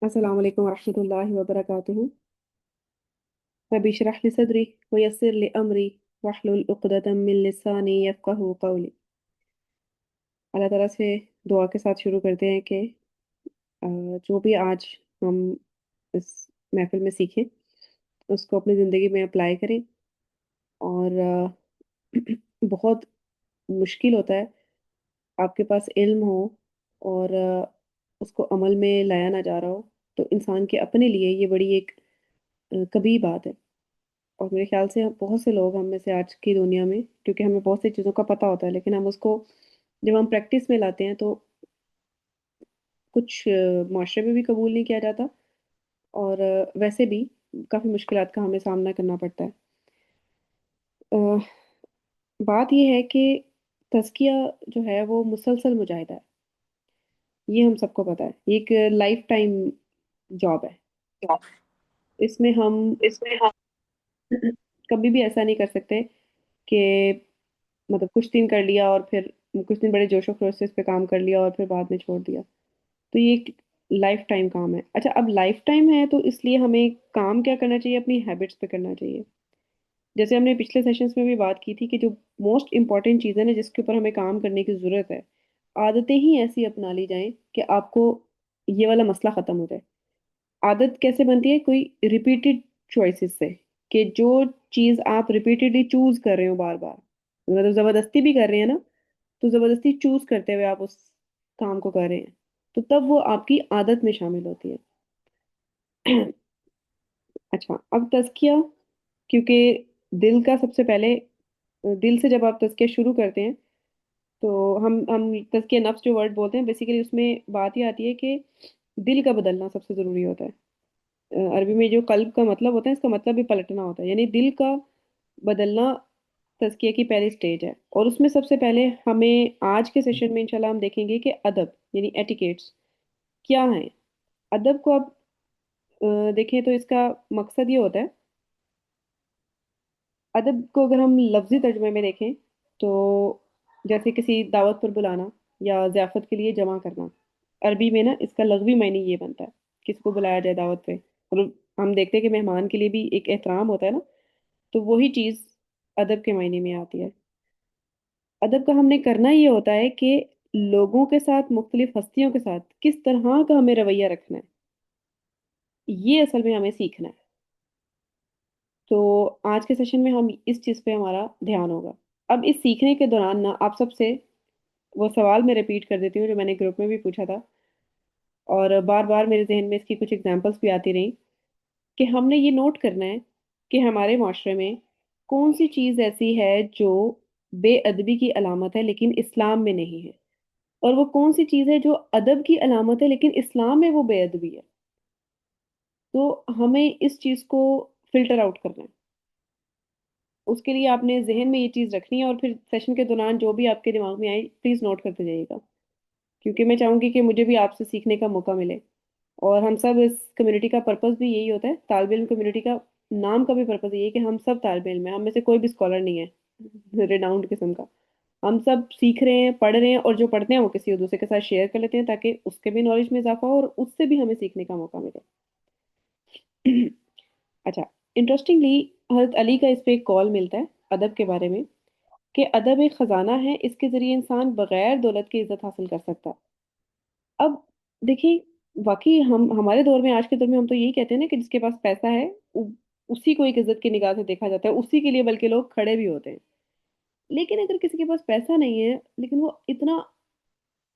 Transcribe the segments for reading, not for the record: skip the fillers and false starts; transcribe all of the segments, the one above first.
السلام علیکم ورحمۃ اللہ وبرکاتہ۔ رب اشرح لي صدری ويسر لي امری واحلل عقدۃ من لسانی یفقهوا قولی۔ اللہ تعالیٰ سے دعا کے ساتھ شروع کرتے ہیں کہ جو بھی آج ہم اس محفل میں سیکھیں اس کو اپنی زندگی میں اپلائی کریں، اور بہت مشکل ہوتا ہے آپ کے پاس علم ہو اور اس کو عمل میں لایا نہ جا رہا ہو، تو انسان کے اپنے لیے یہ بڑی ایک کبھی بات ہے۔ اور میرے خیال سے بہت سے لوگ ہم میں سے آج کی دنیا میں، کیونکہ ہمیں بہت سی چیزوں کا پتہ ہوتا ہے لیکن ہم اس کو جب ہم پریکٹس میں لاتے ہیں تو کچھ معاشرے میں بھی قبول نہیں کیا جاتا، اور ویسے بھی کافی مشکلات کا ہمیں سامنا کرنا پڑتا ہے۔ آہ، بات یہ ہے کہ تزکیہ جو ہے وہ مسلسل مجاہدہ ہے، یہ ہم سب کو پتہ ہے، یہ ایک لائف ٹائم جاب ہے۔ اس میں ہم اس میں ہم کبھی بھی ایسا نہیں کر سکتے کہ مطلب کچھ دن کر لیا اور پھر کچھ دن بڑے جوش و خروش سے اس پہ کام کر لیا اور پھر بعد میں چھوڑ دیا، تو یہ ایک لائف ٹائم کام ہے۔ اچھا، اب لائف ٹائم ہے تو اس لیے ہمیں کام کیا کرنا چاہیے؟ اپنی ہیبٹس پہ کرنا چاہیے۔ جیسے ہم نے پچھلے سیشنز میں بھی بات کی تھی کہ جو موسٹ امپورٹنٹ چیزیں نا جس کے اوپر ہمیں کام کرنے کی ضرورت ہے، عادتیں ہی ایسی اپنا لی جائیں کہ آپ کو یہ والا مسئلہ ختم ہو جائے۔ عادت کیسے بنتی ہے؟ کوئی ریپیٹڈ چوائسز سے، کہ جو چیز آپ ریپیٹڈلی چوز کر رہے ہو بار بار، مطلب زبردستی بھی کر رہے ہیں نا، تو زبردستی چوز کرتے ہوئے آپ اس کام کو کر رہے ہیں، تو تب وہ آپ کی عادت میں شامل ہوتی ہے۔ اچھا، اب تزکیہ، کیونکہ دل کا سب سے پہلے، دل سے جب آپ تزکیہ شروع کرتے ہیں تو ہم تزکیہ نفس جو ورڈ بولتے ہیں بیسیکلی اس میں بات یہ آتی ہے کہ دل کا بدلنا سب سے ضروری ہوتا ہے۔ عربی میں جو قلب کا مطلب ہوتا ہے، اس کا مطلب بھی پلٹنا ہوتا ہے، یعنی دل کا بدلنا تزکیہ کی پہلی سٹیج ہے۔ اور اس میں سب سے پہلے ہمیں آج کے سیشن میں انشاءاللہ ہم دیکھیں گے کہ ادب یعنی ایٹیکیٹس کیا ہیں۔ ادب کو آپ دیکھیں تو اس کا مقصد یہ ہوتا ہے، ادب کو اگر ہم لفظی ترجمے میں دیکھیں تو جیسے کسی دعوت پر بلانا یا ضیافت کے لیے جمع کرنا، عربی میں نا اس کا لغوی معنی یہ بنتا ہے، کسی کو بلایا جائے دعوت پہ، اور ہم دیکھتے ہیں کہ مہمان کے لیے بھی ایک احترام ہوتا ہے نا، تو وہی چیز ادب کے معنی میں آتی ہے۔ ادب کا ہم نے کرنا یہ ہوتا ہے کہ لوگوں کے ساتھ، مختلف ہستیوں کے ساتھ کس طرح کا ہمیں رویہ رکھنا ہے، یہ اصل میں ہمیں سیکھنا ہے۔ تو آج کے سیشن میں ہم اس چیز پہ ہمارا دھیان ہوگا۔ اب اس سیکھنے کے دوران نا آپ سب سے وہ سوال میں ریپیٹ کر دیتی ہوں جو میں نے گروپ میں بھی پوچھا تھا، اور بار بار میرے ذہن میں اس کی کچھ اگزامپلس بھی آتی رہیں، کہ ہم نے یہ نوٹ کرنا ہے کہ ہمارے معاشرے میں کون سی چیز ایسی ہے جو بے ادبی کی علامت ہے لیکن اسلام میں نہیں ہے، اور وہ کون سی چیز ہے جو ادب کی علامت ہے لیکن اسلام میں وہ بے ادبی ہے۔ تو ہمیں اس چیز کو فلٹر آؤٹ کرنا ہے۔ اس کے لیے آپ نے ذہن میں یہ چیز رکھنی ہے، اور پھر سیشن کے دوران جو بھی آپ کے دماغ میں آئے پلیز نوٹ کرتے جائیے گا، کیونکہ میں چاہوں گی کہ مجھے بھی آپ سے سیکھنے کا موقع ملے، اور ہم سب اس کمیونٹی کا پرپس بھی یہی ہوتا ہے، طالب علم کمیونٹی کا نام کا بھی پرپس یہی ہے کہ ہم سب طالب علم ہیں، ہم میں سے کوئی بھی اسکالر نہیں ہے ریناؤنڈ قسم کا۔ ہم سب سیکھ رہے ہیں، پڑھ رہے ہیں، اور جو پڑھتے ہیں وہ کسی اور دوسرے کے ساتھ شیئر کر لیتے ہیں تاکہ اس کے بھی نالج میں اضافہ ہو اور اس سے بھی ہمیں سیکھنے کا موقع ملے۔ اچھا، انٹرسٹنگلی حضرت علی کا اس پہ ایک کال ملتا ہے ادب کے بارے میں، کہ ادب ایک خزانہ ہے، اس کے ذریعے انسان بغیر دولت کی عزت حاصل کر سکتا ہے۔ اب دیکھیں، واقعی ہمارے دور میں، آج کے دور میں ہم تو یہی کہتے ہیں نا کہ جس کے پاس پیسہ ہے اسی کو ایک عزت کی نگاہ سے دیکھا جاتا ہے، اسی کے لیے بلکہ لوگ کھڑے بھی ہوتے ہیں۔ لیکن اگر کسی کے پاس پیسہ نہیں ہے لیکن وہ اتنا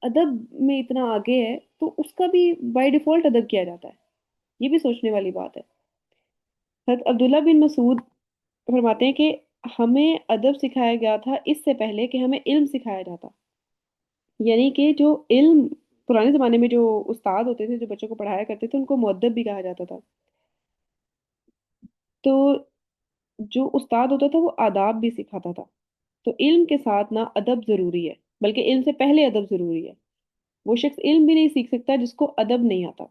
ادب میں اتنا آگے ہے، تو اس کا بھی بائی ڈیفالٹ ادب کیا جاتا ہے، یہ بھی سوچنے والی بات ہے۔ حضرت عبداللہ بن مسعود فرماتے ہیں کہ ہمیں ادب سکھایا گیا تھا اس سے پہلے کہ ہمیں علم سکھایا جاتا، یعنی کہ جو علم پرانے زمانے میں جو استاد ہوتے تھے جو بچوں کو پڑھایا کرتے تھے ان کو مؤدب بھی کہا جاتا تھا۔ تو جو استاد ہوتا تھا وہ آداب بھی سکھاتا تھا۔ تو علم کے ساتھ نہ ادب ضروری ہے، بلکہ علم سے پہلے ادب ضروری ہے۔ وہ شخص علم بھی نہیں سیکھ سکتا جس کو ادب نہیں آتا،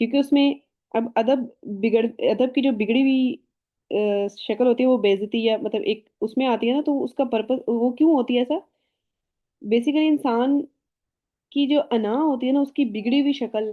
کیونکہ اس میں اب بگڑ ادب کی جو بگڑی ہوئی شکل ہوتی ہے وہ بے عزتی یا مطلب ایک اس میں آتی ہے نا، تو اس کا پرپس وہ کیوں ہوتی ہے ایسا؟ بیسیکلی انسان کی جو انا ہوتی ہے نا اس کی بگڑی ہوئی شکل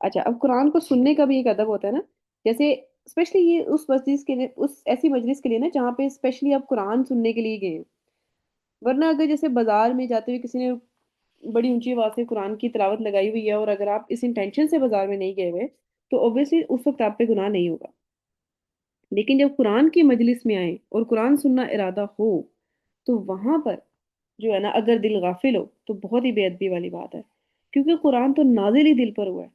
اچھا، اب قرآن کو سننے کا بھی ایک ادب ہوتا ہے نا، جیسے اسپیشلی یہ اس مجلس کے لیے، اس ایسی مجلس کے لیے نا جہاں پہ اسپیشلی آپ قرآن سننے کے لیے گئے ہیں. ورنہ اگر جیسے بازار میں جاتے ہوئے کسی نے بڑی اونچی آواز سے قرآن کی تلاوت لگائی ہوئی ہے، اور اگر آپ اس انٹینشن سے بازار میں نہیں گئے ہوئے، تو اوبیسلی اس وقت آپ پہ گناہ نہیں ہوگا. لیکن جب قرآن کی مجلس میں آئیں اور قرآن سننا ارادہ ہو، تو وہاں پر جو ہے نا اگر دل غافل ہو تو بہت ہی بے ادبی والی بات ہے. کیونکہ قرآن تو نازل ہی دل پر ہوا ہے.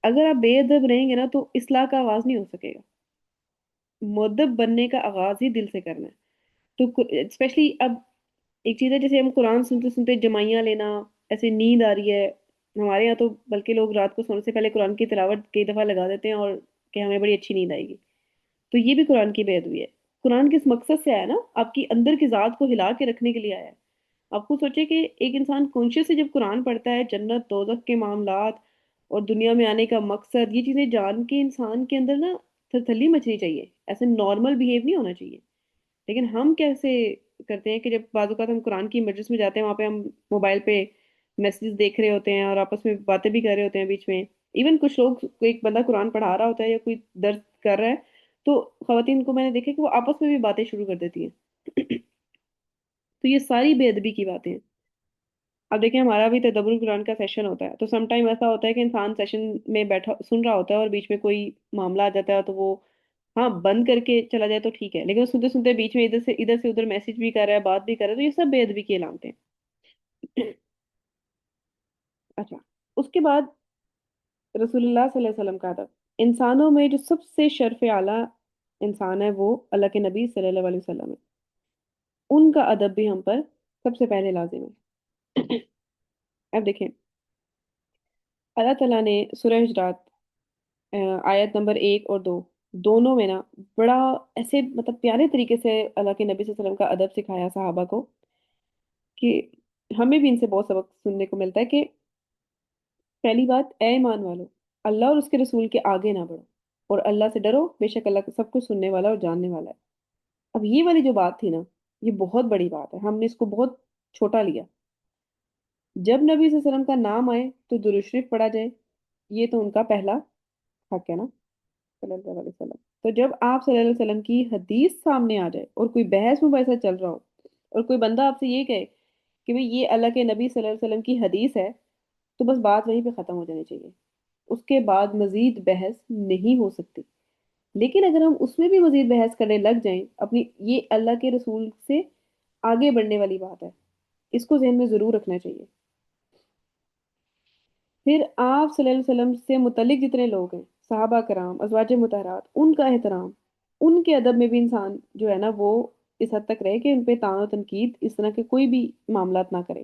اگر آپ بے ادب رہیں گے نا تو اصلاح کا آغاز نہیں ہو سکے گا. مؤدب بننے کا آغاز ہی دل سے کرنا ہے. تو اسپیشلی اب ایک چیز ہے، جیسے ہم قرآن سنتے سنتے جمائیاں لینا، ایسے نیند آ رہی ہے ہمارے یہاں، تو بلکہ لوگ رات کو سونے سے پہلے قرآن کی تلاوت کئی دفعہ لگا دیتے ہیں اور کہ ہمیں بڑی اچھی نیند آئے گی. تو یہ بھی قرآن کی بے ادبی ہے. قرآن کس مقصد سے آیا نا، آپ کی اندر کی ذات کو ہلا کے رکھنے کے لیے آیا ہے. آپ کو سوچے کہ ایک انسان کانشیس سے جب قرآن پڑھتا ہے، جنت دوزخ کے معاملات اور دنیا میں آنے کا مقصد، یہ چیزیں جان کے انسان کے اندر نا تھلی مچنی چاہیے. ایسے نارمل بہیو نہیں ہونا چاہیے. لیکن ہم کیسے کرتے ہیں کہ جب بعض اوقات ہم قرآن کی مجلس میں جاتے ہیں، وہاں پہ ہم موبائل پہ میسیجز دیکھ رہے ہوتے ہیں اور آپس میں باتیں بھی کر رہے ہوتے ہیں بیچ میں. ایون کچھ لوگ، ایک بندہ قرآن پڑھا رہا ہوتا ہے یا کوئی درس کر رہا ہے، تو خواتین کو میں نے دیکھا کہ وہ آپس میں بھی باتیں شروع کر دیتی ہیں. تو یہ ساری بے ادبی کی باتیں ہیں. اب دیکھیں، ہمارا بھی تدبر قرآن کا سیشن ہوتا ہے، تو سم ٹائم ایسا ہوتا ہے کہ انسان سیشن میں بیٹھا سن رہا ہوتا ہے اور بیچ میں کوئی معاملہ آ جاتا ہے، تو وہ ہاں بند کر کے چلا جائے تو ٹھیک ہے، لیکن وہ سنتے سنتے بیچ میں ادھر سے ادھر میسج بھی کر رہا ہے، بات بھی کر رہا ہے، تو یہ سب بے ادبی کی علامتیں ہیں. اچھا، اس کے بعد رسول اللہ صلی اللہ علیہ وسلم کا ادب. انسانوں میں جو سب سے شرف اعلیٰ انسان ہے وہ اللہ کے نبی صلی اللہ علیہ وسلم ہے. ان کا ادب بھی ہم پر سب سے پہلے لازم ہے. اب دیکھیں، اللہ تعالیٰ نے سورہ حجرات آیت نمبر 1 اور 2 دونوں میں نا بڑا ایسے مطلب پیارے طریقے سے اللہ کے نبی صلی اللہ علیہ وسلم کا ادب سکھایا صحابہ کو، کہ ہمیں بھی ان سے بہت سبق سننے کو ملتا ہے. کہ پہلی بات، اے ایمان والو، اللہ اور اس کے رسول کے آگے نہ بڑھو، اور اللہ سے ڈرو، بے شک اللہ سب کچھ سننے والا اور جاننے والا ہے. اب یہ والی جو بات تھی نا، یہ بہت بڑی بات ہے. ہم نے اس کو بہت چھوٹا لیا. جب نبی صلی اللہ علیہ وسلم کا نام آئے تو درود شریف پڑھا جائے، یہ تو ان کا پہلا حق ہے نا، صلی اللہ علیہ وسلم. تو جب آپ صلی اللہ علیہ وسلم کی حدیث سامنے آ جائے اور کوئی بحث مباحثہ چل رہا ہو، اور کوئی بندہ آپ سے یہ کہے کہ بھئی یہ اللہ کے نبی صلی اللہ علیہ وسلم کی حدیث ہے، تو بس بات وہیں پہ ختم ہو جانی چاہیے. اس کے بعد مزید بحث نہیں ہو سکتی. لیکن اگر ہم اس میں بھی مزید بحث کرنے لگ جائیں، اپنی یہ اللہ کے رسول سے آگے بڑھنے والی بات ہے، اس کو ذہن میں ضرور رکھنا چاہیے. پھر آپ صلی اللہ علیہ وسلم سے متعلق جتنے لوگ ہیں، صحابہ کرام، ازواج مطہرات، ان کا احترام، ان کے ادب میں بھی انسان جو ہے نا وہ اس حد تک رہے کہ ان پہ طعن و تنقید اس طرح کے کوئی بھی معاملات نہ کرے.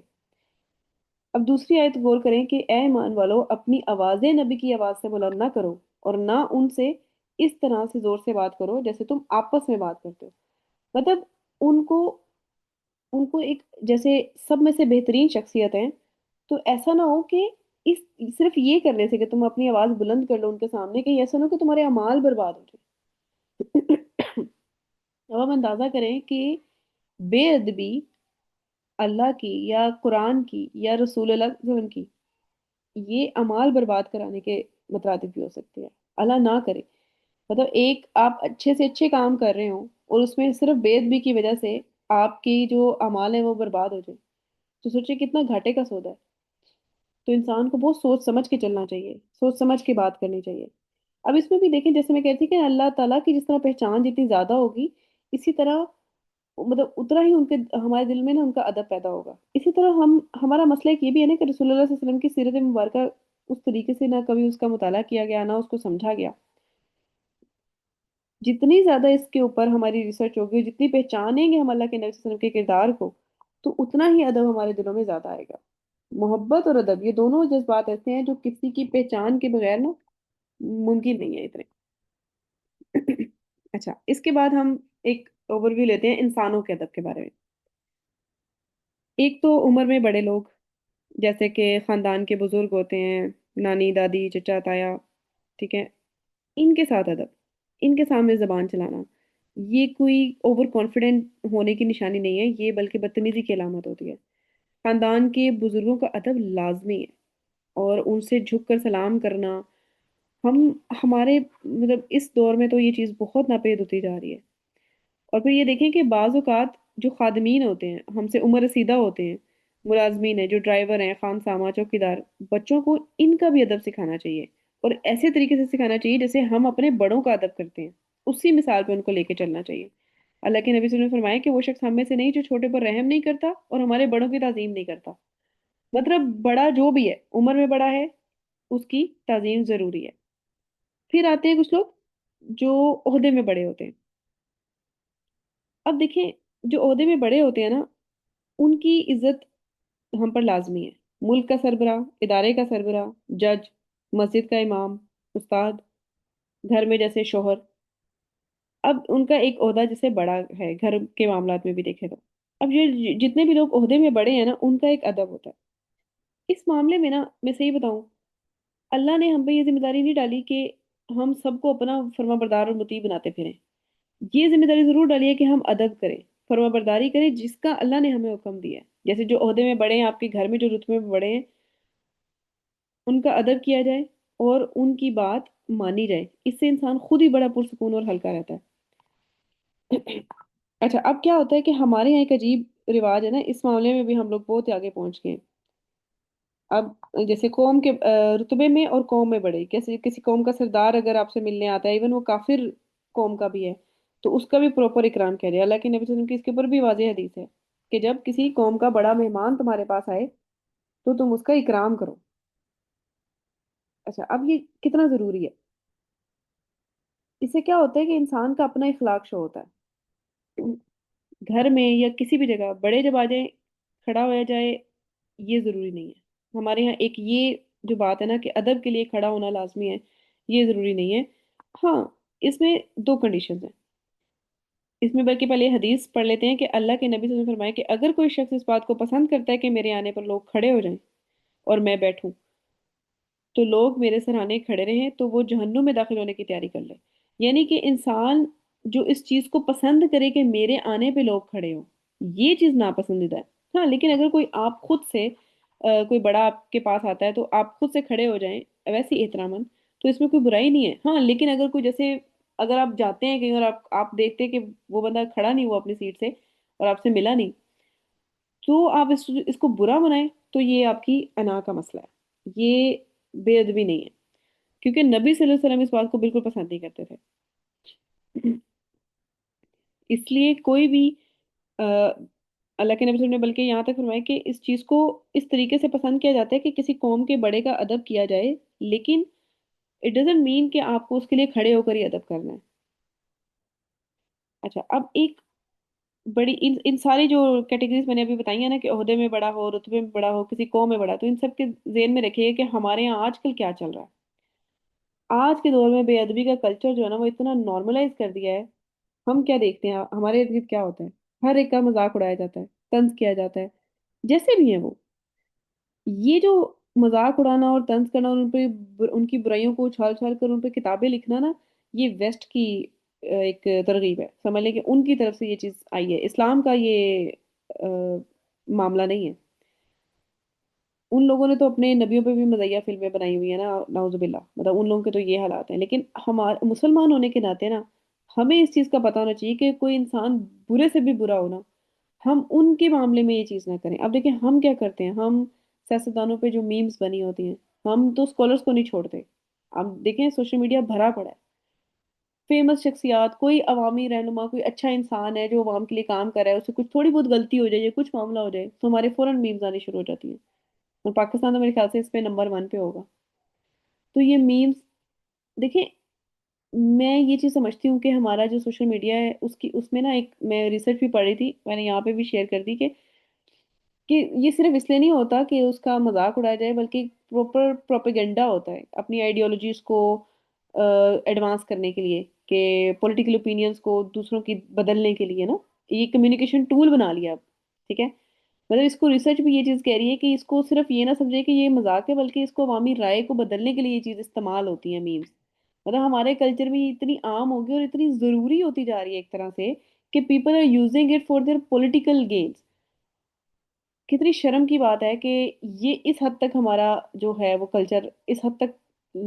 اب دوسری آیت غور کریں کہ اے ایمان والو، اپنی آوازیں نبی کی آواز سے بلند نہ کرو، اور نہ ان سے اس طرح سے زور سے بات کرو جیسے تم آپس میں بات کرتے ہو. مطلب ان کو ان کو ایک جیسے سب میں سے بہترین شخصیت ہے، تو ایسا نہ ہو کہ اس صرف یہ کرنے سے کہ تم اپنی آواز بلند کر لو ان کے سامنے، کہیں ایسا نہ ہو کہ تمہارے اعمال برباد ہو جائے. اب ہم اندازہ کریں کہ بے ادبی اللہ کی یا قرآن کی یا رسول اللہ صلی اللہ علیہ وسلم کی، یہ اعمال برباد کرانے کے مترادف بھی ہو سکتی ہے. اللہ نہ کرے. مطلب ایک آپ اچھے سے اچھے کام کر رہے ہوں اور اس میں صرف بے ادبی کی وجہ سے آپ کی جو اعمال ہیں وہ برباد ہو جائیں، تو سوچیں کتنا گھاٹے کا سودا ہے. تو انسان کو بہت سوچ سمجھ کے چلنا چاہیے، سوچ سمجھ کے بات کرنی چاہیے. اب اس میں بھی دیکھیں، جیسے میں کہتی کہ اللہ تعالیٰ کی جس طرح پہچان جتنی زیادہ ہوگی، اسی طرح مطلب اتنا ہی ان کے ہمارے دل میں نا ان کا ادب پیدا ہوگا. اسی طرح ہمارا مسئلہ ایک یہ بھی ہے نا کہ رسول اللہ صلی اللہ علیہ وسلم کی سیرت مبارکہ اس طریقے سے نہ کبھی اس کا مطالعہ کیا گیا، نہ اس کو سمجھا گیا. جتنی زیادہ اس کے اوپر ہماری ریسرچ ہوگی، جتنی پہچانیں گے ہم اللہ کے نبی صلی اللہ علیہ وسلم کے کردار کو، تو اتنا ہی ادب ہمارے دلوں میں زیادہ آئے گا. محبت اور ادب یہ دونوں جذبات ایسے ہیں جو کسی کی پہچان کے بغیر نا ممکن نہیں ہے اتنے. اچھا، اس کے بعد ہم ایک اوور ویو لیتے ہیں انسانوں کے ادب کے بارے میں. ایک تو عمر میں بڑے لوگ، جیسے کہ خاندان کے بزرگ ہوتے ہیں، نانی دادی چچا تایا، ٹھیک ہے، ان کے ساتھ ادب، ان کے سامنے زبان چلانا، یہ کوئی اوور کانفیڈنٹ ہونے کی نشانی نہیں ہے، یہ بلکہ بدتمیزی کی علامت ہوتی ہے. خاندان کے بزرگوں کا ادب لازمی ہے، اور ان سے جھک کر سلام کرنا، ہم ہمارے مطلب اس دور میں تو یہ چیز بہت ناپید ہوتی جا رہی ہے. اور پھر یہ دیکھیں کہ بعض اوقات جو خادمین ہوتے ہیں ہم سے عمر رسیدہ ہوتے ہیں، ملازمین ہیں، جو ڈرائیور ہیں، خان سامہ، چوکیدار، بچوں کو ان کا بھی ادب سکھانا چاہیے، اور ایسے طریقے سے سکھانا چاہیے جیسے ہم اپنے بڑوں کا ادب کرتے ہیں. اسی مثال پہ ان کو لے کے چلنا چاہیے. اللہ کے نبی صلی اللہ علیہ وسلم نے فرمایا کہ وہ شخص ہم میں سے نہیں جو چھوٹے پر رحم نہیں کرتا اور ہمارے بڑوں کی تعظیم نہیں کرتا. مطلب بڑا جو بھی ہے، عمر میں بڑا ہے، اس کی تعظیم ضروری ہے. پھر آتے ہیں کچھ لوگ جو عہدے میں بڑے ہوتے ہیں. اب دیکھیں، جو عہدے میں بڑے ہوتے ہیں نا، ان کی عزت ہم پر لازمی ہے. ملک کا سربراہ، ادارے کا سربراہ، جج، مسجد کا امام، استاد، گھر میں جیسے شوہر. اب ان کا ایک عہدہ جیسے بڑا ہے گھر کے معاملات میں بھی دیکھے تو. اب یہ جتنے بھی لوگ عہدے میں بڑے ہیں نا، ان کا ایک ادب ہوتا ہے. اس معاملے میں نا میں صحیح بتاؤں، اللہ نے ہم پہ یہ ذمہ داری نہیں ڈالی کہ ہم سب کو اپنا فرما بردار اور مطیع بناتے پھریں. یہ ذمہ داری ضرور ڈالی ہے کہ ہم ادب کریں، فرما برداری کریں جس کا اللہ نے ہمیں حکم دیا ہے. جیسے جو عہدے میں بڑے ہیں، آپ کے گھر میں جو رتبے میں بڑے ہیں، ان کا ادب کیا جائے اور ان کی بات مانی جائے. اس سے انسان خود ہی بڑا پرسکون اور ہلکا رہتا ہے. اچھا، اب کیا ہوتا ہے کہ ہمارے یہاں ایک عجیب رواج ہے نا، اس معاملے میں بھی ہم لوگ بہت آگے پہنچ گئے ہیں. اب جیسے قوم کے رتبے میں اور قوم میں بڑے، کیسے کسی قوم کا سردار اگر آپ سے ملنے آتا ہے، ایون وہ کافر قوم کا بھی ہے، تو اس کا بھی پراپر اکرام کیا جائے. اللہ کے نبی صلی اللہ علیہ وسلم کی اس کے اوپر بھی واضح حدیث ہے کہ جب کسی قوم کا بڑا مہمان تمہارے پاس آئے تو تم اس کا اکرام کرو. اچھا، اب یہ کتنا ضروری ہے. اس سے کیا ہوتا ہے کہ انسان کا اپنا اخلاق شو ہوتا ہے. گھر میں یا کسی بھی جگہ بڑے جب آ جائیں، کھڑا ہو جائے، یہ ضروری نہیں ہے. ہمارے یہاں ایک یہ جو بات ہے نا کہ ادب کے لیے کھڑا ہونا لازمی ہے، یہ ضروری نہیں ہے. ہاں، اس میں دو کنڈیشنز ہیں. اس میں بلکہ پہلے حدیث پڑھ لیتے ہیں کہ اللہ کے نبی صلی اللہ علیہ وسلم نے فرمایا کہ اگر کوئی شخص اس بات کو پسند کرتا ہے کہ میرے آنے پر لوگ کھڑے ہو جائیں اور میں بیٹھوں، تو لوگ میرے سرانے کھڑے رہیں، تو وہ جہنم میں داخل ہونے کی تیاری کر لے. یعنی کہ انسان جو اس چیز کو پسند کرے کہ میرے آنے پہ لوگ کھڑے ہوں، یہ چیز ناپسندیدہ ہے. ہاں، لیکن اگر کوئی آپ خود سے کوئی بڑا آپ کے پاس آتا ہے تو آپ خود سے کھڑے ہو جائیں ویسے احتراماً، تو اس میں کوئی برائی نہیں ہے. ہاں، لیکن اگر کوئی جیسے اگر آپ جاتے ہیں کہیں اور آپ دیکھتے ہیں کہ وہ بندہ کھڑا نہیں ہوا اپنی سیٹ سے اور آپ سے ملا نہیں، تو آپ اس کو برا منائیں، تو یہ آپ کی انا کا مسئلہ ہے، یہ بے ادبی نہیں ہے. کیونکہ نبی صلی اللہ علیہ وسلم اس بات کو بالکل پسند نہیں کرتے تھے. اس لیے کوئی بھی آ، اللہ کے نبی صلی اللہ علیہ وسلم نے بلکہ یہاں تک فرمایا کہ اس چیز کو اس طریقے سے پسند کیا جاتا ہے کہ کسی قوم کے بڑے کا ادب کیا جائے، لیکن اٹ ڈزنٹ مین کہ آپ کو اس کے لیے کھڑے ہو کر ہی ادب کرنا ہے. اچھا، اب ایک بڑی ان ساری جو کیٹیگریز میں نے ابھی بتائی ہیں نا کہ عہدے میں بڑا ہو، رتبے میں بڑا ہو، کسی قوم میں بڑا، تو ان سب کے ذہن میں رکھیے کہ ہمارے یہاں آج کل کیا چل رہا ہے. آج کے دور میں بے ادبی کا کلچر جو ہے نا وہ اتنا نارملائز کر دیا ہے. ہم کیا دیکھتے ہیں، ہمارے ارد گرد کیا ہوتا ہے، ہر ایک کا مذاق اڑایا جاتا ہے، طنز کیا جاتا ہے، جیسے بھی ہیں وہ. یہ جو مذاق اڑانا اور طنز کرنا اور ان پہ ان کی برائیوں کو اچھال اچھال کر ان پہ کتابیں لکھنا نا، یہ ویسٹ کی ایک ترغیب ہے. سمجھ لیں کہ ان کی طرف سے یہ چیز آئی ہے، اسلام کا یہ معاملہ نہیں ہے. ان لوگوں نے تو اپنے نبیوں پہ بھی مزاحیہ فلمیں بنائی ہوئی ہیں نا، نعوذ باللہ. مطلب ان لوگوں کے تو یہ حالات ہیں. لیکن ہمارے مسلمان ہونے کے ناطے نا ہمیں اس چیز کا پتہ ہونا چاہیے کہ کوئی انسان برے سے بھی برا ہونا، ہم ان کے معاملے میں یہ چیز نہ کریں. اب دیکھیں ہم کیا کرتے ہیں، ہم سیاستدانوں پہ جو میمز بنی ہوتی ہیں، ہم تو اسکالرس کو نہیں چھوڑتے. اب دیکھیں سوشل میڈیا بھرا پڑا ہے، فیمس شخصیات، کوئی عوامی رہنما، کوئی اچھا انسان ہے جو عوام کے لیے کام کر رہا ہے، اس سے کچھ تھوڑی بہت غلطی ہو جائے یا کچھ معاملہ ہو جائے تو ہمارے فوراً میمز آنے شروع ہو جاتی ہیں. اور پاکستان تو میرے خیال سے اس پہ نمبر ون پہ ہوگا. تو یہ میمز دیکھیں، میں یہ چیز سمجھتی ہوں کہ ہمارا جو سوشل میڈیا ہے اس میں نا ایک میں ریسرچ بھی پڑھ رہی تھی، میں نے یہاں پہ بھی شیئر کر دی کہ یہ صرف اس لیے نہیں ہوتا کہ اس کا مذاق اڑایا جائے، بلکہ پروپر پروپیگنڈا ہوتا ہے اپنی آئیڈیالوجیز کو ایڈوانس کرنے کے لیے، کہ پولیٹیکل اوپینینز کو دوسروں کی بدلنے کے لیے نا. یہ کمیونیکیشن ٹول بنا لیا اب. ٹھیک ہے، مطلب اس کو ریسرچ بھی یہ چیز کہہ رہی ہے کہ اس کو صرف یہ نہ سمجھے کہ یہ مذاق ہے، بلکہ اس کو عوامی رائے کو بدلنے کے لیے یہ چیز استعمال ہوتی ہے میمز. مطلب ہمارے کلچر میں یہ اتنی عام ہوگی اور اتنی ضروری ہوتی جا رہی ہے ایک طرح سے کہ people are using it for their political gains. کتنی شرم کی بات ہے کہ یہ اس حد تک ہمارا جو ہے وہ کلچر اس حد تک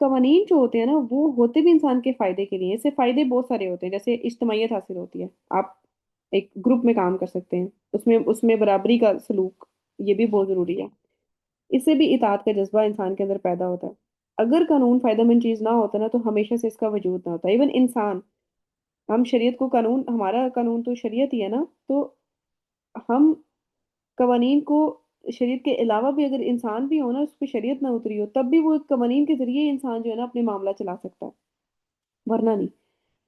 قوانین جو ہوتے ہیں نا وہ ہوتے بھی انسان کے فائدے کے لیے، اس سے فائدے بہت سارے ہوتے ہیں، جیسے اجتماعیت حاصل ہوتی ہے، آپ ایک گروپ میں کام کر سکتے ہیں، اس میں برابری کا سلوک، یہ بھی بہت ضروری ہے۔ اس سے بھی اطاعت کا جذبہ انسان کے اندر پیدا ہوتا ہے۔ اگر قانون فائدہ مند چیز نہ ہوتا نا تو ہمیشہ سے اس کا وجود نہ ہوتا، ایون انسان، ہم شریعت کو قانون، ہمارا قانون تو شریعت ہی ہے نا، تو ہم قوانین کو، شریعت کے علاوہ بھی اگر انسان بھی ہو نا، اس پہ شریعت نہ اتری ہو، تب بھی وہ قوانین کے ذریعے انسان جو ہے نا اپنے معاملہ چلا سکتا ہے، ورنہ نہیں۔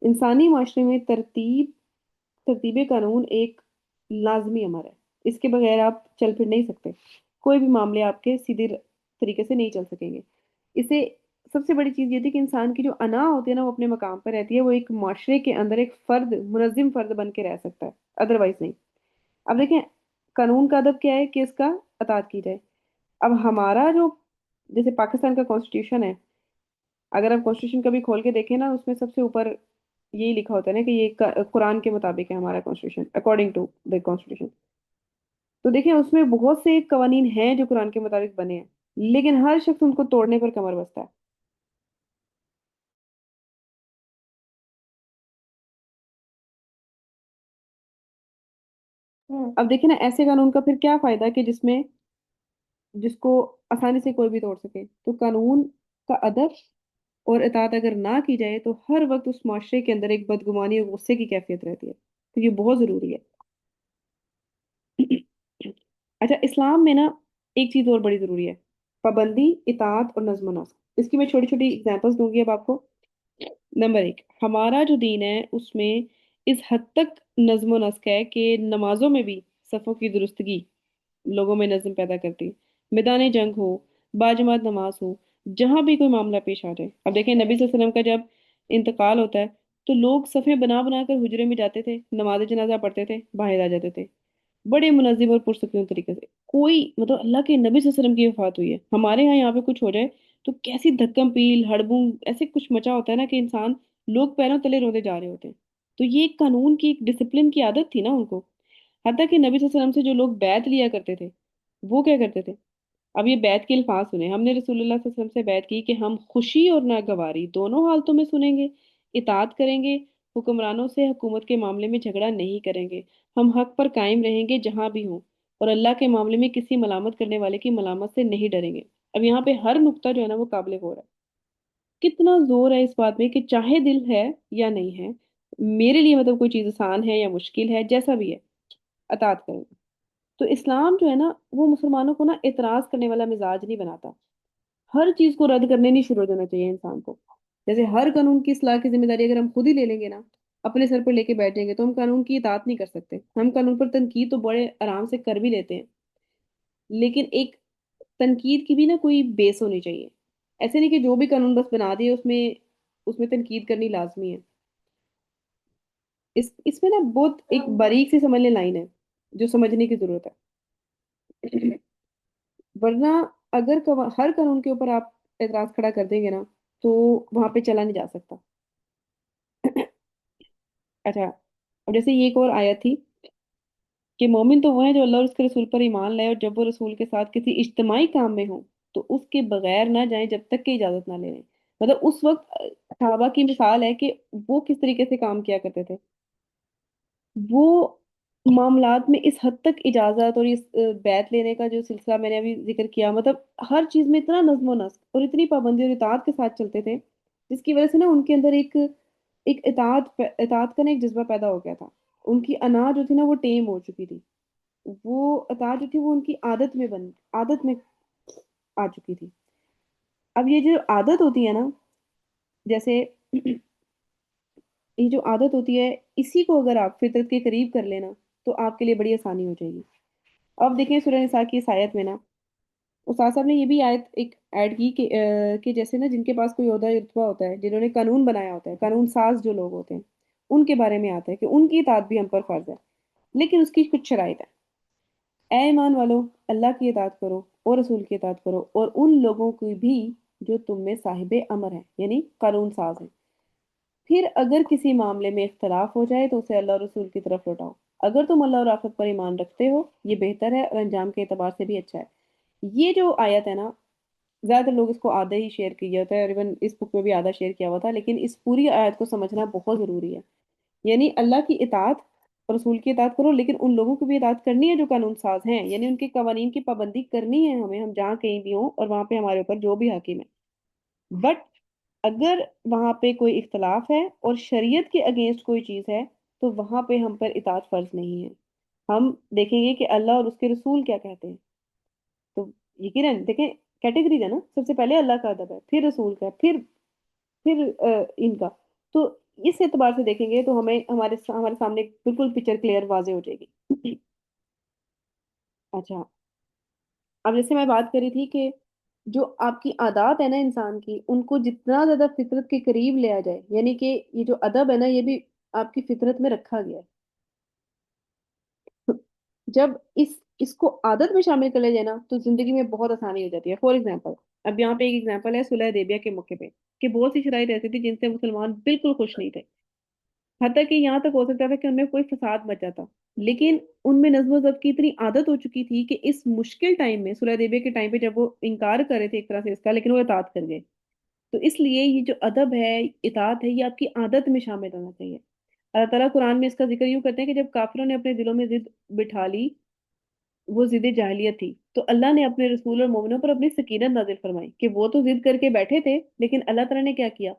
انسانی معاشرے میں ترتیب قانون ایک لازمی امر ہے، اس کے بغیر آپ چل پھر نہیں سکتے، کوئی بھی معاملے آپ کے سیدھے طریقے سے نہیں چل سکیں گے۔ اسے سب سے بڑی چیز یہ تھی کہ انسان کی جو انا ہوتی ہے نا وہ اپنے مقام پر رہتی ہے، وہ ایک معاشرے کے اندر ایک فرد، منظم فرد بن کے رہ سکتا ہے، ادروائز نہیں۔ اب دیکھیں، قانون کا ادب کیا ہے کہ اس کا اطاعت کی جائے۔ اب ہمارا جو، جیسے پاکستان کا کانسٹیٹیوشن ہے، اگر آپ کانسٹیٹیوشن کبھی کھول کے دیکھیں نا، اس میں سب سے اوپر یہی لکھا ہوتا ہے نا کہ یہ قرآن کے مطابق ہے ہمارا constitution, according to the constitution. تو دیکھیں اس میں بہت سے قوانین ہیں جو قرآن کے مطابق بنے ہیں، لیکن ہر شخص ان کو توڑنے پر کمر بستہ ہے۔ اب دیکھیں نا، ایسے قانون کا پھر کیا فائدہ کہ جس کو آسانی سے کوئی بھی توڑ سکے؟ تو قانون کا ادب اور اطاعت اگر نہ کی جائے تو ہر وقت اس معاشرے کے اندر ایک بدگمانی اور غصے کی کیفیت رہتی ہے، تو یہ بہت ضروری ہے۔ اچھا، اسلام میں نا ایک چیز اور بڑی ضروری ہے، پابندی، اطاعت اور نظم و نسق۔ اس کی میں چھوٹی چھوٹی اگزامپلس دوں گی اب آپ کو۔ نمبر ایک، ہمارا جو دین ہے اس میں اس حد تک نظم و نسق ہے کہ نمازوں میں بھی صفوں کی درستگی لوگوں میں نظم پیدا کرتی ہے۔ میدان جنگ ہو، باجماعت نماز ہو، جہاں بھی کوئی معاملہ پیش آ جائے، اب دیکھیں نبی صلی اللہ علیہ وسلم کا جب انتقال ہوتا ہے تو لوگ صفیں بنا بنا کر حجرے میں جاتے تھے، نماز جنازہ پڑھتے تھے، باہر آ جاتے تھے، بڑے منظم اور پرسکون طریقے سے۔ کوئی مطلب اللہ کے نبی صلی اللہ علیہ وسلم کی وفات ہوئی ہے، ہمارے یہاں پہ کچھ ہو جائے تو کیسی دھکم پیل ہڑبوں، ایسے کچھ مچا ہوتا ہے نا کہ انسان، لوگ پیروں تلے روندے جا رہے ہوتے ہیں۔ تو یہ ایک قانون کی، ایک ڈسپلن کی عادت تھی نا ان کو۔ حتیٰ کہ نبی صلی اللہ علیہ وسلم سے جو لوگ بیعت لیا کرتے تھے، وہ کیا کرتے تھے؟ اب یہ بیعت کے الفاظ سنیں، ہم نے رسول اللہ صلی اللہ علیہ وسلم سے بیعت کی کہ ہم خوشی اور ناگواری دونوں حالتوں میں سنیں گے، اطاعت کریں گے، حکمرانوں سے حکومت کے معاملے میں جھگڑا نہیں کریں گے، ہم حق پر قائم رہیں گے جہاں بھی ہوں، اور اللہ کے معاملے میں کسی ملامت کرنے والے کی ملامت سے نہیں ڈریں گے۔ اب یہاں پہ ہر نقطہ جو ہے نا وہ قابل غور ہے، کتنا زور ہے اس بات میں کہ چاہے دل ہے یا نہیں ہے، میرے لیے مطلب کوئی چیز آسان ہے یا مشکل ہے، جیسا بھی ہے، اطاعت کریں گے۔ تو اسلام جو ہے نا وہ مسلمانوں کو نا اعتراض کرنے والا مزاج نہیں بناتا، ہر چیز کو رد کرنے نہیں شروع ہونا چاہیے انسان کو۔ جیسے ہر قانون کی اصلاح کی ذمہ داری اگر ہم خود ہی لے لیں گے نا، اپنے سر پر لے کے بیٹھ جائیں گے، تو ہم قانون کی اطاعت نہیں کر سکتے۔ ہم قانون پر تنقید تو بڑے آرام سے کر بھی لیتے ہیں، لیکن ایک تنقید کی بھی نا کوئی بیس ہونی چاہیے، ایسے نہیں کہ جو بھی قانون بس بنا دیے اس میں تنقید کرنی لازمی ہے۔ اس میں نا بہت ایک باریک سی سمجھنے لائن ہے جو سمجھنے کی ضرورت ہے، ورنہ اگر ہر قانون کے اوپر آپ اعتراض کھڑا کر دیں گے نا تو وہاں پہ چلا نہیں جا سکتا۔ اچھا، اب جیسے یہ ایک اور آیت تھی کہ مومن تو وہ ہے جو اللہ اور اس کے رسول پر ایمان لائے، اور جب وہ رسول کے ساتھ کسی اجتماعی کام میں ہوں تو اس کے بغیر نہ جائیں جب تک کہ اجازت نہ لے لیں۔ مطلب اس وقت صحابہ کی مثال ہے کہ وہ کس طریقے سے کام کیا کرتے تھے، وہ معاملات میں اس حد تک اجازت اور اس بیعت لینے کا جو سلسلہ میں نے ابھی ذکر کیا، مطلب ہر چیز میں اتنا نظم و نسق اور اتنی پابندی اور اطاعت کے ساتھ چلتے تھے، جس کی وجہ سے نا ان کے اندر ایک اطاعت کا نا ایک جذبہ پیدا ہو گیا تھا۔ ان کی انا جو تھی نا وہ ٹیم ہو چکی تھی، وہ اطاعت جو تھی وہ ان کی عادت میں آ چکی تھی۔ اب یہ جو عادت ہوتی ہے نا، جیسے یہ جو عادت ہوتی ہے، اسی کو اگر آپ فطرت کے قریب کر لینا تو آپ کے لیے بڑی آسانی ہو جائے گی۔ اب دیکھیں سورہ نساء کی اس آیت میں نا استاد صاحب نے یہ بھی آیت ایک ایڈ کی کہ جیسے نا جن کے پاس کوئی عہدہ یا رتبہ ہوتا ہے، جنہوں نے قانون بنایا ہوتا ہے، قانون ساز جو لوگ ہوتے ہیں، ان کے بارے میں آتا ہے کہ ان کی اطاعت بھی ہم پر فرض ہے، لیکن اس کی کچھ شرائط ہے۔ اے ایمان والو، اللہ کی اطاعت کرو اور رسول کی اطاعت کرو، اور ان لوگوں کی بھی جو تم میں صاحب امر ہیں، یعنی قانون ساز ہیں۔ پھر اگر کسی معاملے میں اختلاف ہو جائے تو اسے اللہ اور رسول کی طرف لوٹاؤ، اگر تم اللہ اور آخرت پر ایمان رکھتے ہو، یہ بہتر ہے اور انجام کے اعتبار سے بھی اچھا ہے۔ یہ جو آیت ہے نا، زیادہ تر لوگ اس کو آدھا ہی شیئر کیا ہوتا ہے، اور ایون اس بک میں بھی آدھا شیئر کیا ہوا تھا، لیکن اس پوری آیت کو سمجھنا بہت ضروری ہے. یعنی اللہ کی اطاعت اور رسول کی اطاعت کرو، لیکن ان لوگوں کی بھی اطاعت کرنی ہے جو قانون ساز ہیں، یعنی ان کے قوانین کی پابندی کرنی ہے ہمیں، ہم جہاں کہیں بھی ہوں اور وہاں پہ ہمارے اوپر جو بھی حاکم ہے. بٹ اگر وہاں پہ کوئی اختلاف ہے اور شریعت کے اگینسٹ کوئی چیز ہے، تو وہاں پہ ہم پر اطاعت فرض نہیں ہے. ہم دیکھیں گے کہ اللہ اور اس کے رسول کیا کہتے ہیں. تو یقیناً دیکھیں، کیٹیگریز ہے نا، سب سے پہلے اللہ کا ادب ہے، پھر رسول کا، پھر ان کا. تو اس اعتبار سے دیکھیں گے تو ہمیں ہمارے سامنے بالکل پکچر کلیئر واضح ہو جائے گی. اچھا، اب جیسے میں بات کری تھی کہ جو آپ کی عادات ہے نا انسان کی، ان کو جتنا زیادہ فطرت کے قریب لے آ جائے، یعنی کہ یہ جو ادب ہے نا یہ بھی آپ کی فطرت میں رکھا گیا ہے. جب اس کو عادت میں شامل کر لیا جائے نا تو زندگی میں بہت آسانی ہو جاتی ہے. فار ایگزامپل، اب یہاں پہ ایک ایگزامپل ہے صلح حدیبیہ کے موقع پہ، کہ بہت سی شرائط ایسی تھی جن سے مسلمان بالکل خوش نہیں تھے. حتیٰ کہ یہاں تک ہو سکتا تھا کہ ان میں کوئی فساد مچا تھا، لیکن ان میں نظم و ضبط کی اتنی عادت ہو چکی تھی کہ اس مشکل ٹائم میں، صلح حدیبیہ کے ٹائم پہ جب وہ انکار کر رہے تھے ایک طرح سے اس کا، لیکن وہ اطاعت کر گئے. تو اس لیے یہ جو ادب ہے، اطاعت ہے، یہ آپ کی عادت میں شامل ہونا چاہیے. اللہ تعالیٰ قرآن میں اس کا ذکر یوں کرتے ہیں کہ جب کافروں نے اپنے دلوں میں ضد بٹھا لی، وہ ضد جاہلیت تھی، تو اللہ نے اپنے رسول اور مومنوں پر اپنی سکینت نازل فرمائی کہ وہ تو ضد کر کے بیٹھے تھے، لیکن اللہ تعالیٰ نے کیا کیا؟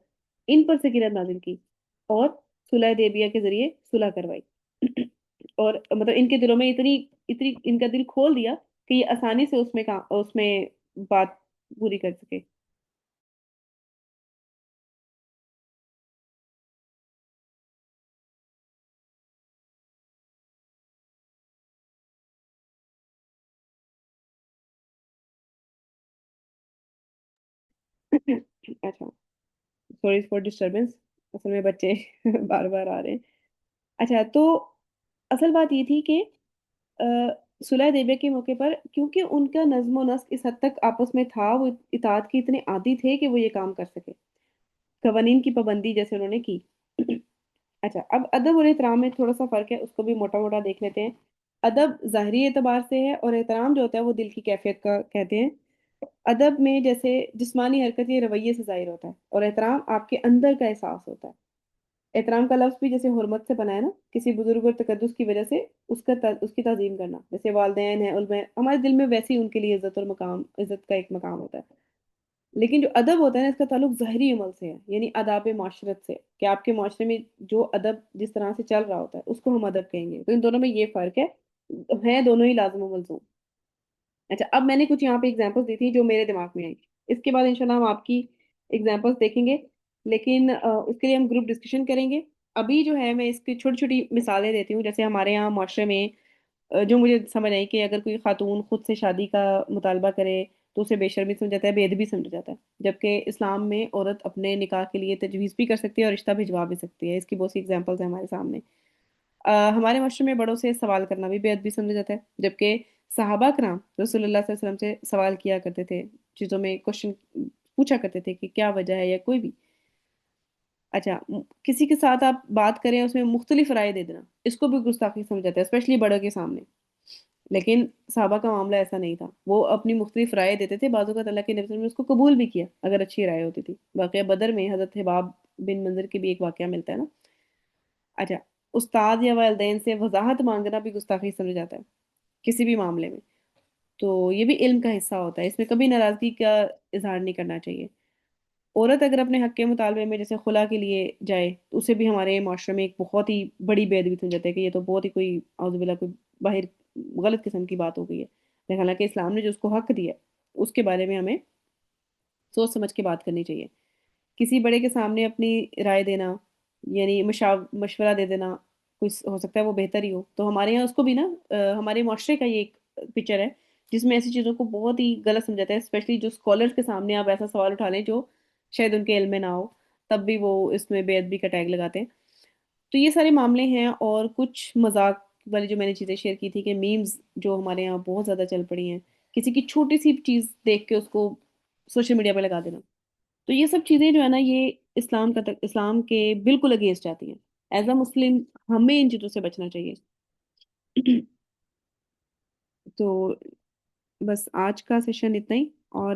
ان پر سکینت نازل کی اور صلح حدیبیہ کے ذریعے صلح کروائی. اور مطلب ان کے دلوں میں اتنی اتنی ان کا دل کھول دیا کہ یہ آسانی سے اس میں بات پوری کر سکے. اچھا، سوری فار ڈسٹربنس، اصل میں بچے بار بار آ رہے ہیں. اچھا، تو اصل بات یہ تھی کہ صلح حدیبیہ کے موقع پر کیونکہ ان کا نظم و نسق اس حد تک آپس میں تھا، وہ اطاعت کی اتنے عادی تھے کہ وہ یہ کام کر سکے، قوانین کی پابندی جیسے انہوں نے کی. اچھا، اب ادب اور احترام میں تھوڑا سا فرق ہے، اس کو بھی موٹا موٹا دیکھ لیتے ہیں. ادب ظاہری اعتبار سے ہے، اور احترام جو ہوتا ہے وہ دل کی کیفیت کا کہتے ہیں. ادب میں جیسے جسمانی حرکت یا رویے سے ظاہر ہوتا ہے، اور احترام آپ کے اندر کا احساس ہوتا ہے. احترام کا لفظ بھی جیسے حرمت سے بنا ہے نا، کسی بزرگ اور تقدس کی وجہ سے اس کی تعظیم کرنا، جیسے والدین ہیں، علماء ہیں، ہمارے دل میں ویسی ان کے لیے عزت اور مقام، عزت کا ایک مقام ہوتا ہے. لیکن جو ادب ہوتا ہے نا، اس کا تعلق ظاہری عمل سے ہے، یعنی آداب معاشرت سے، کہ آپ کے معاشرے میں جو ادب جس طرح سے چل رہا ہوتا ہے اس کو ہم ادب کہیں گے. تو ان دونوں میں یہ فرق ہے دونوں ہی لازم و ملزوم. اچھا، اب میں نے کچھ یہاں پہ اگزامپلس دی تھی جو میرے دماغ میں آئی. اس کے بعد انشاءاللہ ہم آپ کی اگزامپلس دیکھیں گے، لیکن اس کے لیے ہم گروپ ڈسکشن کریں گے. ابھی جو ہے میں اس کی چھوٹی چھوٹی مثالیں دیتی ہوں. جیسے ہمارے یہاں معاشرے میں جو مجھے سمجھ آئی کہ اگر کوئی خاتون خود سے شادی کا مطالبہ کرے تو اسے بے شرمی سمجھا جاتا ہے، بے ادبی سمجھا جاتا ہے، جبکہ اسلام میں عورت اپنے نکاح کے لیے تجویز بھی کر سکتی ہے اور رشتہ بھجوا بھی سکتی ہے. اس کی بہت سی اگزامپلس ہیں ہمارے سامنے. ہمارے معاشرے میں بڑوں سے سوال کرنا بھی بے ادبی سمجھا جاتا ہے، جبکہ صحابہ کرام رسول اللہ صلی اللہ علیہ وسلم سے سوال کیا کرتے تھے، چیزوں میں کوشچن پوچھا کرتے تھے کہ کیا وجہ ہے یا کوئی بھی. اچھا، کسی کے ساتھ آپ بات کریں اس میں مختلف رائے دے دینا، اس کو بھی گستاخی سمجھا جاتا ہے، اسپیشلی بڑوں کے سامنے. لیکن صحابہ کا معاملہ ایسا نہیں تھا، وہ اپنی مختلف رائے دیتے تھے، بعض اوقات اللہ کے نبی صلی اللہ علیہ وسلم نے اس کو قبول بھی کیا اگر اچھی رائے ہوتی تھی. واقعہ بدر میں حضرت حباب بن منظر کی بھی ایک واقعہ ملتا ہے نا. اچھا، استاد یا والدین سے وضاحت مانگنا بھی گستاخی سمجھا جاتا ہے کسی بھی معاملے میں. تو یہ بھی علم کا حصہ ہوتا ہے، اس میں کبھی ناراضگی کا اظہار نہیں کرنا چاہیے. عورت اگر اپنے حق کے مطالبے میں جیسے خلا کے لیے جائے تو اسے بھی ہمارے معاشرے میں ایک بہت ہی بڑی بے ادبی سمجھ جاتا ہے کہ یہ تو بہت ہی کوئی اعوذ باللہ کوئی باہر غلط قسم کی بات ہو گئی ہے. لیکن حالانکہ اسلام نے جو اس کو حق دیا ہے اس کے بارے میں ہمیں سوچ سمجھ کے بات کرنی چاہیے. کسی بڑے کے سامنے اپنی رائے دینا، یعنی مشورہ دے دینا، کوئی ہو سکتا ہے وہ بہتر ہی ہو، تو ہمارے یہاں اس کو بھی نا ہمارے معاشرے کا یہ ایک پکچر ہے جس میں ایسی چیزوں کو بہت ہی غلط سمجھاتا ہے، اسپیشلی جو اسکالرس کے سامنے آپ ایسا سوال اٹھا لیں جو شاید ان کے علم میں نہ ہو، تب بھی وہ اس میں بے ادبی کا ٹیگ لگاتے ہیں. تو یہ سارے معاملے ہیں، اور کچھ مذاق والی جو میں نے چیزیں شیئر کی تھی کہ میمز جو ہمارے یہاں بہت زیادہ چل پڑی ہیں، کسی کی چھوٹی سی چیز دیکھ کے اس کو سوشل میڈیا پہ لگا دینا. تو یہ سب چیزیں جو ہے نا یہ اسلام کے بالکل اگینسٹ جاتی ہیں. ایز اے مسلم ہمیں ان چیزوں سے بچنا چاہیے. تو بس آج کا سیشن اتنا ہی. اور